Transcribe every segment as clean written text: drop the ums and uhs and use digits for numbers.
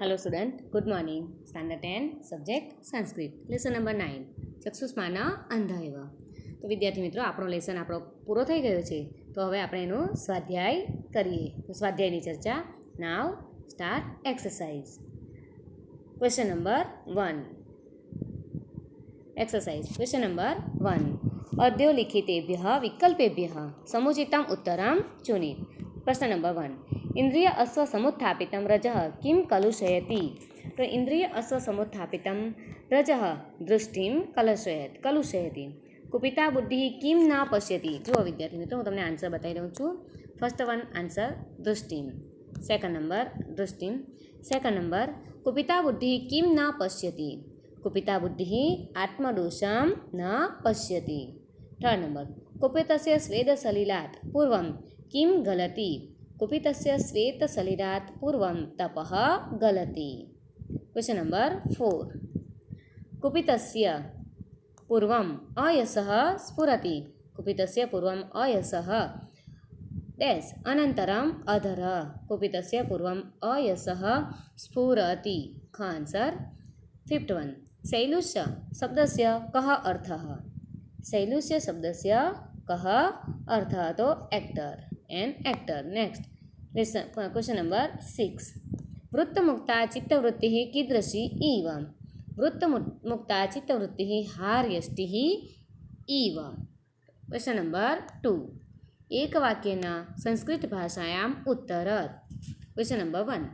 Hello student, good morning. Standard 10, subject Sanskrit. Lesson number 9. ચક્ષુષ્માન અંધ એવ. તો વિદ્યાર્થી મિત્રો આપણો લેસન પૂરો થઈ ગયો છે. તો હવે આપણે એનો સ્વાધ્યાય કરીએ. તો સ્વાધ્યાયની ચર્ચા. Now start exercise. Question number 1. Exercise question number 1. अद्योलिखितेभ्यः विकल्पेभ्यः समुचितम् उत्तरं चुनीत. प्रश्न नंबर 1. इंद्रिय अश्व समुत्थापितं रजः किं कलुषयति. तो इंद्रिय अश्व समुत्थापितं रजः दृष्टिं कलुषयति. कुपिता बुद्धि किं न पश्यति. जो विद्यार्थी मित्रों हूँ तमने आंसर बताई रहूँ छूँ. फर्स्ट वन आंसर दृष्टिं. सेकंड नंबर दृष्टिं. सेकंड नंबर कुपिता बुद्धि किं न पश्यति. कुपिता बुद्धि आत्मदोषं न पश्यति. थर्ड नंबर कुपितस्य स्वेदसलिलात् पूर्वं किं गलति. कुपितस्य श्वेतसलिलात् पूर्वं तपः गलति. Question number 4. कुपितस्य पूर्वम् अयसः स्फुरति. कुपितस्य पूर्वम् अयसः डैश अनन्तरम् अधरः. कुपितस्य पूर्वम् अयसः स्फुरति. आंसर. Fifth one. शैलूष्य शब्दस्य कः अर्थः. शैलूष्य शब्दस्य कः अर्थः. तो actor and actor. Next question number 6. वृत्तमुक्ता चित्तवृत्तिः कीदृशी इव. वृत्तमुक्ता चित्तवृत्तिः हार्यष्टिः इव. Question number 2. एकवाक्येन संस्कृतभाषायाम् उत्तरत्. Question number 1.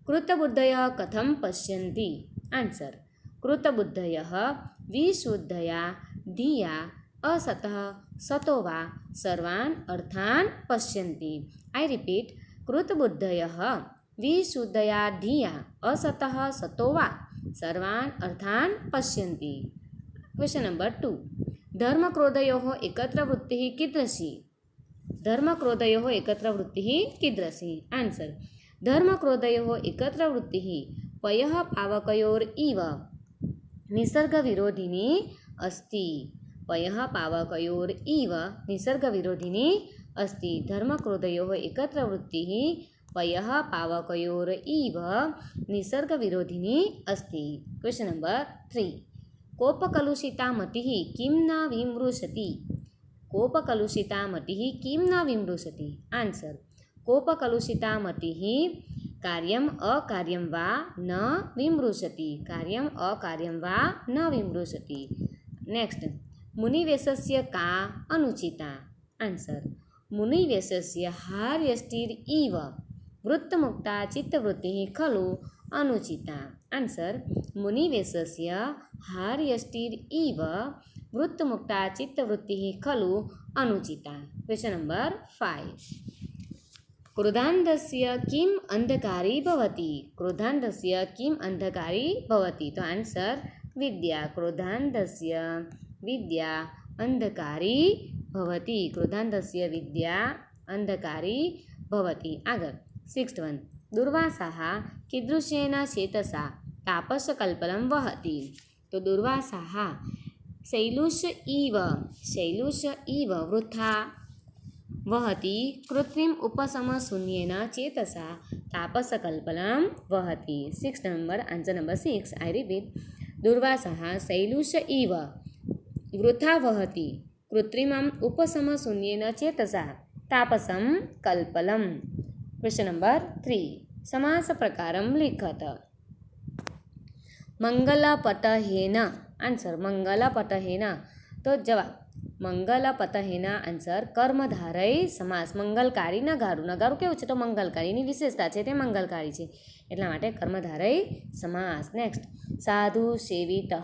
कृतबुद्धयः कथं पश्यन्ति. आंसर. कृतबुद्धयः विशुद्धया धिया असतः सतो वा सर्वान् अर्थान् पश्यन्ति. I repeat. कृतबुद्धयः विशुद्धया धिया असतः सतो वा सर्वान् अर्थान् पश्यन्ति. Question number 2. धर्मक्रोधयोः एकत्र वृत्तिः कीदृशी. धर्मक्रोधयोः एकत्र वृत्तिः कीदृशी. आंसर. धर्मक्रोधयोः एकत्र वृत्तिः पयः पावकयोर् इव निसर्गविरोधिनी अस्ति. पयः पावकयोर् इव निसर्गविरोधिनी अस्ति. धर्मक्रोधयोः एकत्र वृत्तिः पयः पावकयोर् इव निसर्गविरोधिनी अस्ति. Question number 3. कोपकलुषिता मतिः किं न विमृशति. कोपकलुषिता मतिः किं न विमृशति. आंसर. कोपकलुषिता मतिः कार्यम् अकार्यं वा न विमृशति. कार्यम् अकार्यं वा न विमृशति. नेक्स्ट. मुनिवेशस्य का अनुचिता. आंसर. मुनिवेशस्य हार्यष्टिर् इव वृत्तमुक्ता चित्तवृत्तिः खलु अनुचिता. आंसर. मुनिवेशस्य हार्यष्टिर् इव वृत्तमुक्ता चित्तवृत्तिः खलु अनुचिता. Question number 5. क्रोधान्धस्य किम् अंधकारी भवति. क्रोधान्धस्य किम् अंधकारी भवति. तो आंसर विद्या. क्रोधान्धस्य विद्या अंधकारी भवति. क्रोधान्धस्य विद्या अंधकारी भवति. आगे. Sixth one. दुर्वासाः कीदृशेन चेतसा तापसकल्पलं वहति. तो दुर्वासाः शैलूष इव वृथा वहति. कृत्रिम उपशमशून्येन चेतसा तापसकल्पलं वहति. 6 number answer number 6. I repeat. दुर्वासाः शैलूष इव वृथा वहति. कृत्रिमम् उपशमशून्येन चेतसा तापसं कल्पलम्. Question number 3. समास प्रकारं लिखत. मंगलपटहेन. आंसर. मंगलपटहेन. तो जवाब મંગલપતહેના આન્સર કર્મધારય સમાસ. મંગલકારી નગારું. નગારું કેવું છે તો મંગલકારીની વિશેષતા છે તે મંગલકારી છે એટલા માટે કર્મધારય સમાસ. નેક્સ્ટ. સાધુ સેવિતઃ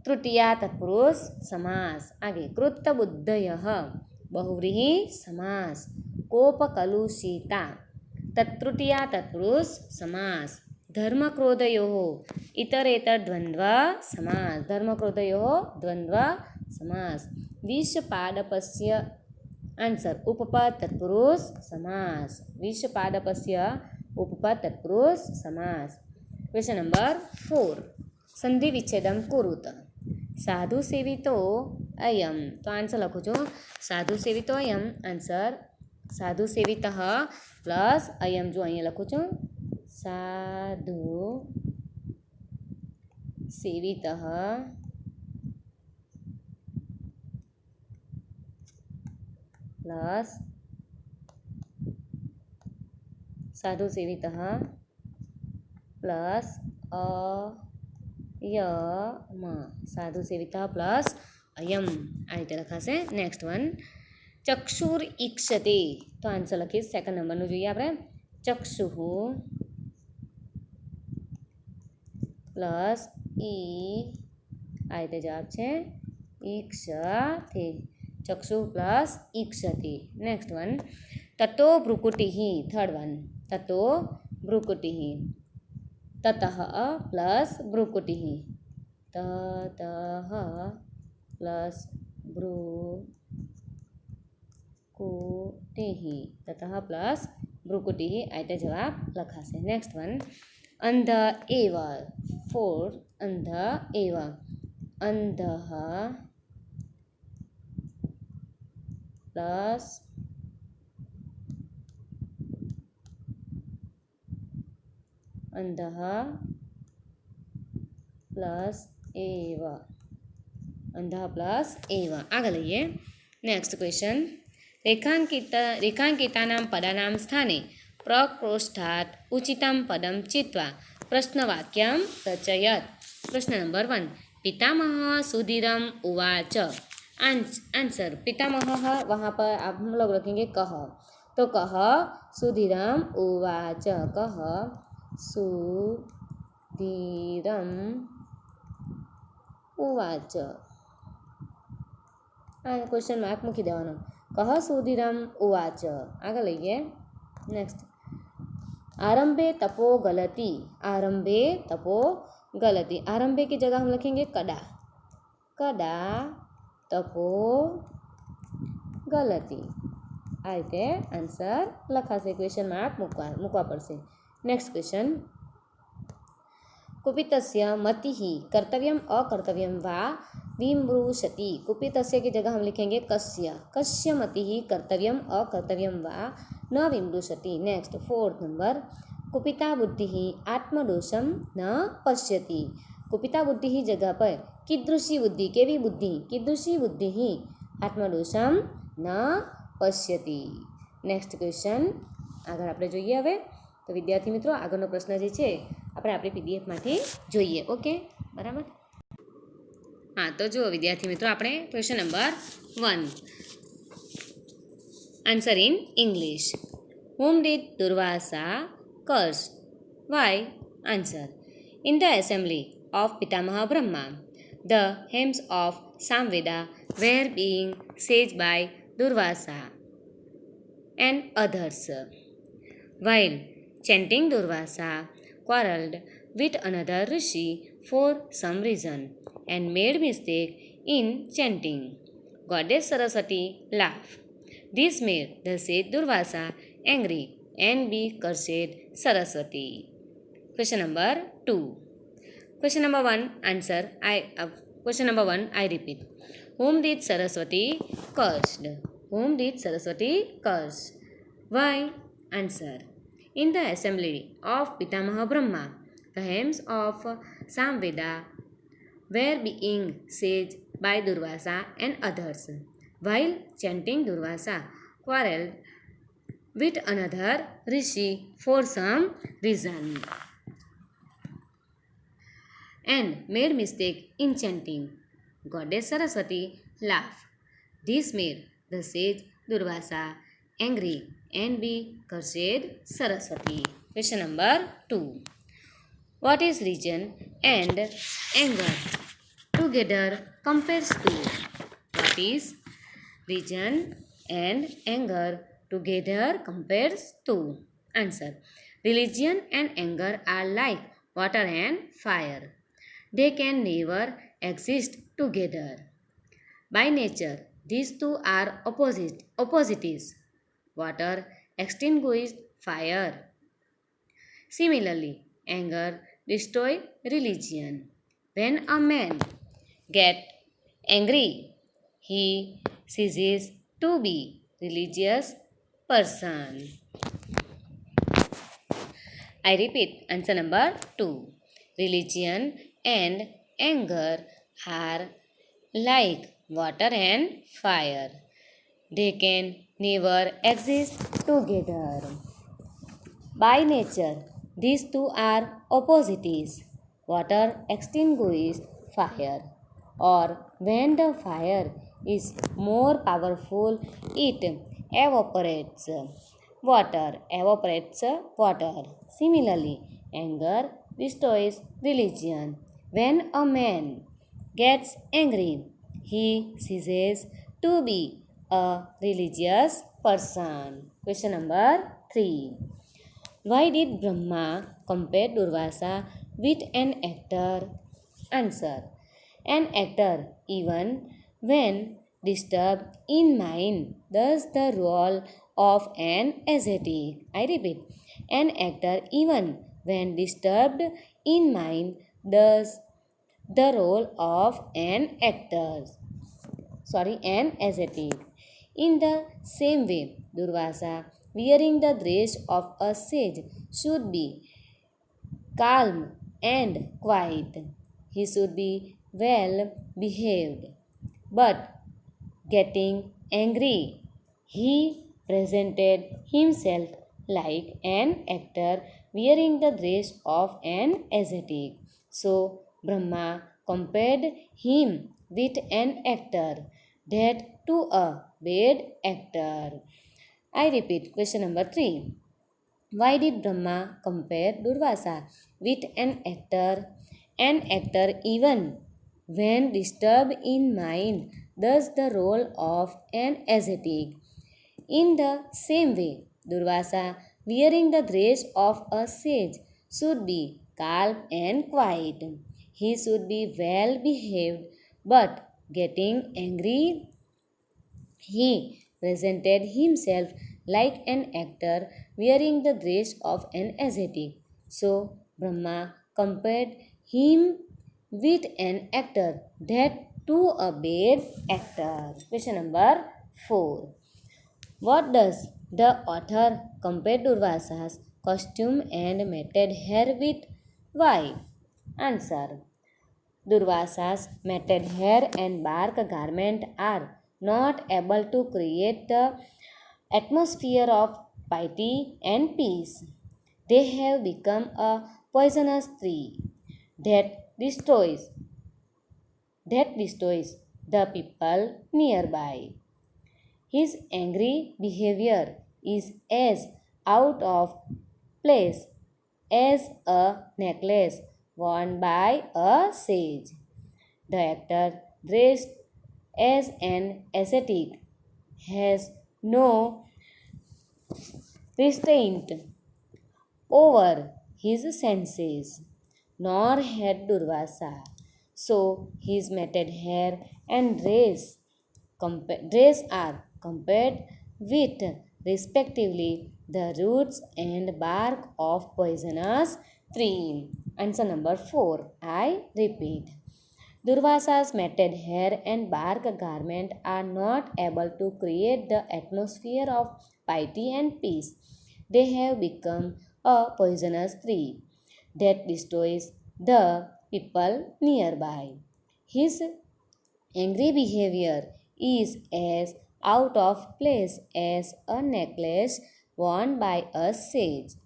તૃતીયા તત્પુરુષ સમાસ. આગે. કૃતબુદ્ધયઃ બહુવ્રીહિ સમાસ. કોપકલુષિતા તત્તૃતીયા તત્પુરુષ સમાસ. ધર્મક્રોધયોः ઇતરેતર દ્વંદ્વ સમાસ. ધર્મક્રોધયોः દ્વંદ્વ समास. विषपादपस्य आंसर उपपद तत्पुरुष समास. विषपादपस्य उपपद तत्पुरुष समास. Question number 4. संधि विच्छेदं कुरुत. साधु सेवितो अयम. तो आंसर लखो छो. साधु सेवितो अयम. आंसर साधु सेवितः प्लस अयम. जो अहीं लखो छो साधु सेवितः प्लस साधु सेवितः प्लस अयम साधु सेवितः प्लस अयम आ रीते लखाशे। नेक्स्ट वन चक्षुर ईक्षते तो आंसर लखीश सेकंड नंबर जोईए आपणे चक्षुः प्लस ई आ रीते जवाब छे ईक्षते चक्षु प्लस ईक्षते। नेक्स्ट वन ततो भ्रुकुटिः थर्ड वन ततो भ्रुकुटिः ततः प्लस भ्रुकुटिः ततः प्लस भ्रुकुटिः ततः प्लस भ्रुकुटिः आइते जवाब लखाशे। नेक्स्ट वन अंध एव फोर अंध एव अंधः प्लस अंधः प्लस एव अंधः प्लस एव आगे लईए। नेक्स्ट क्वेश्चन रेखांकितानां पदानां स्थाने प्रकोष्ठात् उचितं पदं चित्वा प्रश्नवाक्यं रचयत। प्रश्न नंबर 1 पितामहः सुधीरम् उवाच आंसर पितामहः वहाँ पर आप हम लोग रखेंगे कह तो कह सुधीरम् उवाच कह सुधीरम् उवाच क्वेश्चन मार्क मूकी देवानो कह सुधीरम् उवाच आगे लईए। नेक्स्ट आरंभे तपो गलती आरंभे तपो गलती आरंभे की जगह हम लिखेंगे कदा कदा तपो गलती आ रीते आंसर लखाशे क्वेश्चन मार्क मूकवा पड़शे। नेक्स्ट क्वेश्चन कुपितस्य मतिः कर्तव्यम् अकर्तव्यं वा विमृशति कुपितस्य की जगह हम लिखेंगे कस्य कस्य मतिः कर्तव्यम् अकर्तव्यं वा न विमृशति। नेक्स्ट फोर्थ नंबर कुपिता बुद्धिः आत्मदोषं न पश्यति कुपिता बुद्धि जगह पर कीदृशी बुद्धि केवी बुद्धि कीदृशी बुद्धि आत्मदोषं न पश्यति। नेक्स्ट क्वेश्चन आगे આપણે જોઈએ હવે तो विद्यार्थी मित्रों આગળનો પ્રશ્ન જે છે આપણે આપણી પીડીએફમાંથી જોઈએ ઓકે બરાબર। हाँ तो जो विद्यार्थी मित्रों આપણે question number 1 answer in English whom did Durvasa curse why answer in the assembly of Pitamaha Brahma the hymns of Samveda were being said by Durvasa and others while chanting Durvasa quarreled with another rishi for some reason and made mistake in chanting. Goddess Saraswati laughed. This made the said Durvasa angry and be cursed Saraswati. Question number 2. Question number 1 answer question number 1 I repeat. Whom did Saraswati cursed? Whom did Saraswati curse? Why? Answer. In the assembly of Pitamaha Brahma, the hymns of Samveda were being said by Durvasa and others. While chanting, Durvasa quarreled with another rishi for some reason and made mistake in chanting. Goddess Saraswati laughed. This made the sage Durvasa angry and be cursed Saraswati. Question number 2. What is region and anger together compares to? What is region and anger together compares to? Answer. Religion and anger are like water and fire. They can never exist together. By nature, these two are opposites. Water extinguishes fire. Similarly, anger destroys religion. When a man gets angry, he ceases to be religious person. I repeat, answer number 2. Religion and anger are like water and fire. They can never exist together. By nature, these two are opposites. Water extinguishes fire, or when the fire is more powerful, it evaporates water. Similarly, anger destroys religion. When a man gets angry, he ceases to be a religious person. Question number 3. Why did Brahma compare Durvasa with an actor? Answer. An actor, even when disturbed in mind, does the role of an ascetic. I repeat, an actor, even when disturbed in mind, does the role of an ascetic. In the same way, Durvasa, wearing the dress of a sage, should be calm and quiet. He should be well behaved. But getting angry, he presented himself like an actor wearing the dress of an ascetic. So Brahma compared him with an actor, that to a bad actor. I repeat, question number 3. Why did Brahma compare Durvasa with an actor? An actor, even when disturbed in mind, does the role of an ascetic. In the same way, Durvasa, wearing the dress of a sage, should be calm and quiet. He should be well behaved, but getting angry, he presented himself like an actor wearing the dress of an ascetic. So Brahma compared him with an actor, that to a bad actor. Question number 4. What does the author compare Durvasa's costume and matted hair with? Why? Answer. Durvasa's matted hair and bark garment are not able to create the atmosphere of piety and peace. They have become a poisonous tree that destroys the people nearby. His angry behavior is as out of place as a necklace worn by a sage. The actor, dressed as an ascetic, has no restraint over his senses, nor had Durvasa. So his matted hair and dress are compared with, respectively, the roots and bark of poisonous tree. Answer number 4. I repeat. Durvasa's matted hair and bark garment are not able to create the atmosphere of piety and peace. They have become a poisonous tree that destroys the people nearby. His angry behavior is as out of place as a necklace worn by a sage.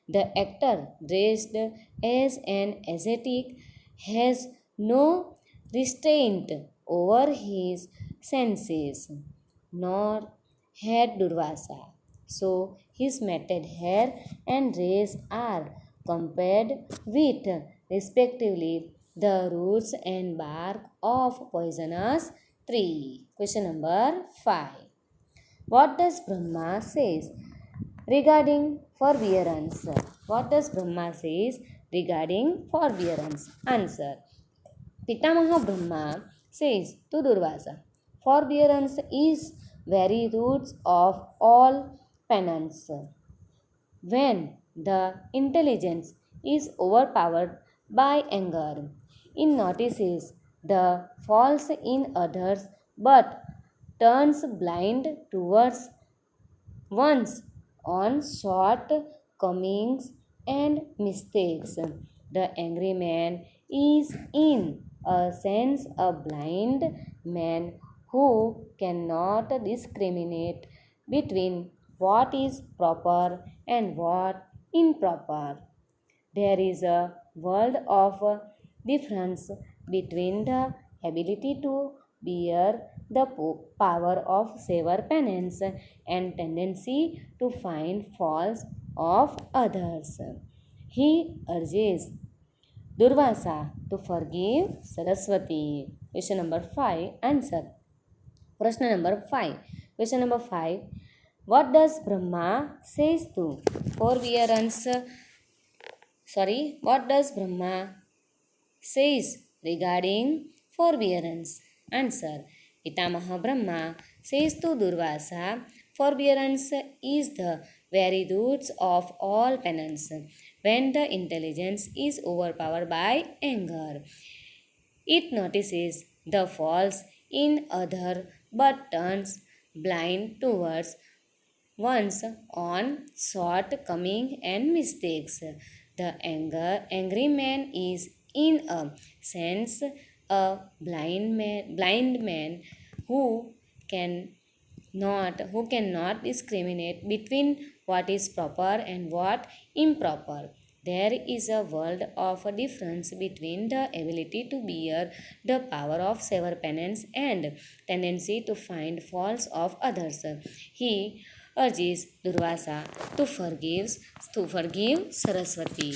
The actor, dressed as an ascetic, has no restraint over his senses, nor had Durvasa. So his matted hair and dress are compared with, respectively, the roots and bark of poisonous tree. Question number 5. What does Brahma says regarding forbearance? What does Brahma says regarding forbearance? Answer. Pitamaha Brahma says to Durvasa, forbearance is very roots of all penance. When the intelligence is overpowered by anger, it notices the faults in others but turns blind towards one's own shortcomings and mistakes. The angry man is, in a sense, a blind man who cannot discriminate between what is proper and what improper. There is a world of difference between the ability to bear the power of severe penance and tendency to find faults of others. He urges Durvasa to forgive Saraswati. Question number 5. Answer. Question number 5. Question number 5. What does Brahma says to forbearance? What does Brahma says regarding forbearance? Answer. Pitamaha Brahma says to Durvasa, forbearance is the very roots of all penance. When the intelligence is overpowered by anger, it notices the faults in other but turns blind towards one's own shortcoming and mistakes. The angry man is, in a sense, a blind man who can who cannot discriminate between what is proper and what improper. There is a world of a difference between the ability to bear the power of severe penance and tendency to find faults of others. He urges Durvasa to forgive Saraswati.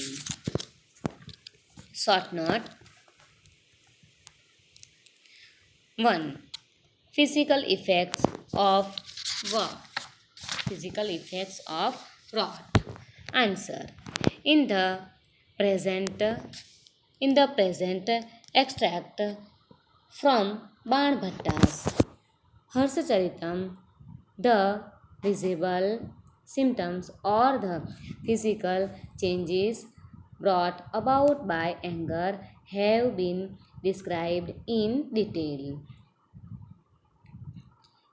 Short note 1. Physical effects of what? Physical effects of wrath. Answer. In the present in the present extract from Banbhatta's Harsacharitam, the visible symptoms or the physical changes brought about by anger have been described in detail.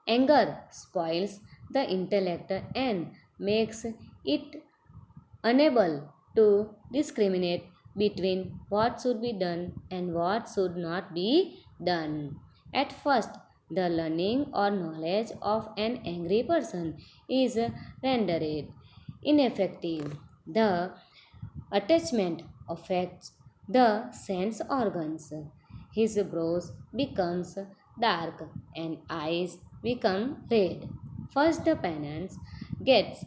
Anger spoils the intellect and makes it unable to discriminate between what should be done and what should not be done. At first, the learning or knowledge of an angry person is rendered ineffective. The attachment affects the sense organs. His brows becomes dark and eyes become red. First the penance gets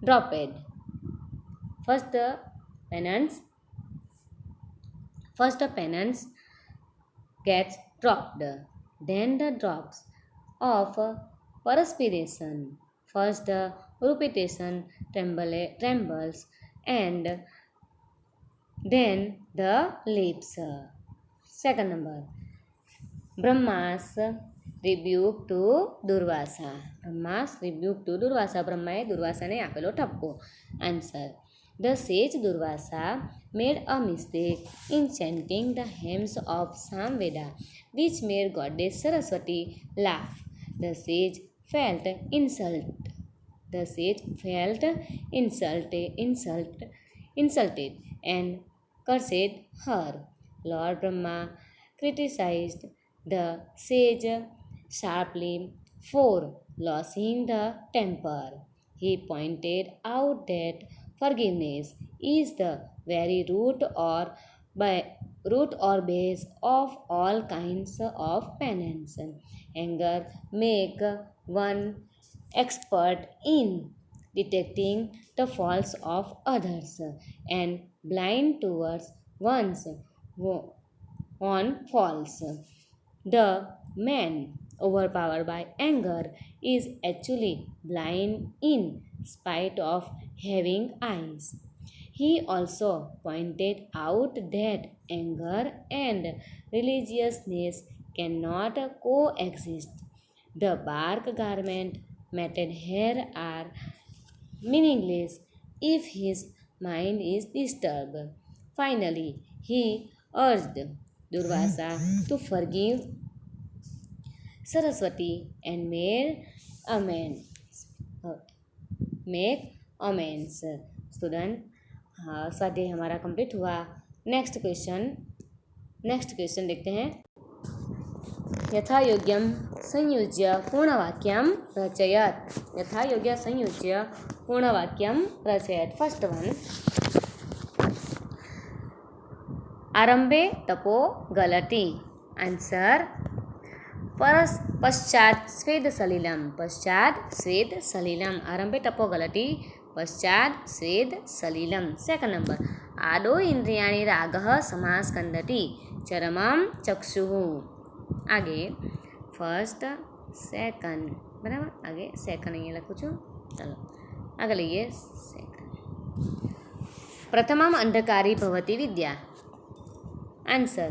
dropped. First the penance First the penance gets dropped. Then the drops of perspiration. First the repetition trembles and then the lips. Second number. Brahma's rebuke to Durvasa. Brahma's rebuke to Durvasa. બ્રહ્માએ દુર્વાસાને આપેલો ઠપકો. Answer. The sage Durvasa made a mistake in chanting the hymns of Samveda, which made goddess Saraswati laugh. The sage felt insulted and cursed her. Lord Brahma criticized the sage sharply for losing the temper. He pointed out that forgiveness is the very root or base of all kinds of penance. Anger make one expert in detecting the faults of others and blind towards one's own faults. The man overpowered by anger is actually blind in spite of having eyes. He also pointed out that anger and religiousness cannot coexist. The bark garment, matted hair are meaningless if his mind is disturbed. Finally, he urged Durvasa to forgive Saraswati and amends. Make amends. Student, हाँ, स्वाध्याय हमारा complete हुआ। Next question देखते हैं। यथा योग्यम संयोज्य पूर्णवाक्यम रचयत। यथा योग्य संयोज्य पूर्णवाक्यम रचयत। फर्स्ट वन, आरंभे तपो गलति। आंसर, पश्चात स्वेद सलिलम। पश्चात स्वेद सलिलम। आरंभे तपो गलति, पश्चात स्वेद सलिलम। सेकंड नंबर, आदो इंद्रियाणि रागः समास्कंदति चरमं चक्षुः। आगे फर्स्ट सेकंड, बराबर। आगे सेकंड अहीं लखूँ छूँ। चलो आगे लईए सेकंड। प्रथमम् अंधकारी भवति विद्या। आंसर,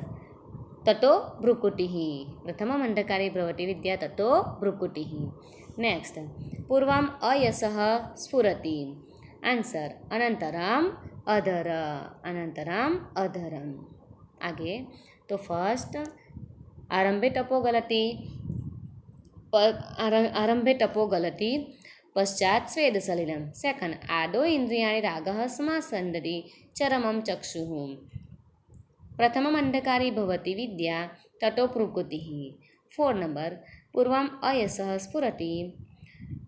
ततो भ्रुकुटिः। प्रथमम् अंधकारी भवति विद्या, ततो भ्रुकुटिः। नेक्स्ट, पूर्वम् अयशः स्फुरति। आंसर, अनन्तरम् अधर। अनन्तरम् अधरम्। आगे तो फर्स्ट, आरंभे तपो गलति, आरंभे तपो गलति, पश्चात स्वेद सलिलम। सेकंड, आदो इंद्रियाणि रागः समास्कंदति चरमं चक्षुः। प्रथमम् अंधकारी भवति विद्या, ततो भ्रुकुटिः। 4 नंबर, पूर्वम् अयशः स्फुरति,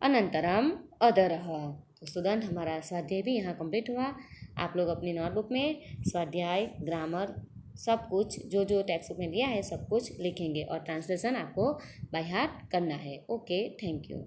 अनंतरम अधरः। तो स्टूडेंट, हमारा स्वाध्याय भी यहाँ कंप्लीट हुआ। आप लोग अपनी नोटबुक में स्वाध्याय, ग्रामर, सब कुछ जो जो टेक्स्ट बुक में दिया है सब कुछ लिखेंगे और ट्रांसलेशन आपको बाय हार्ट करना है। Okay, thank you.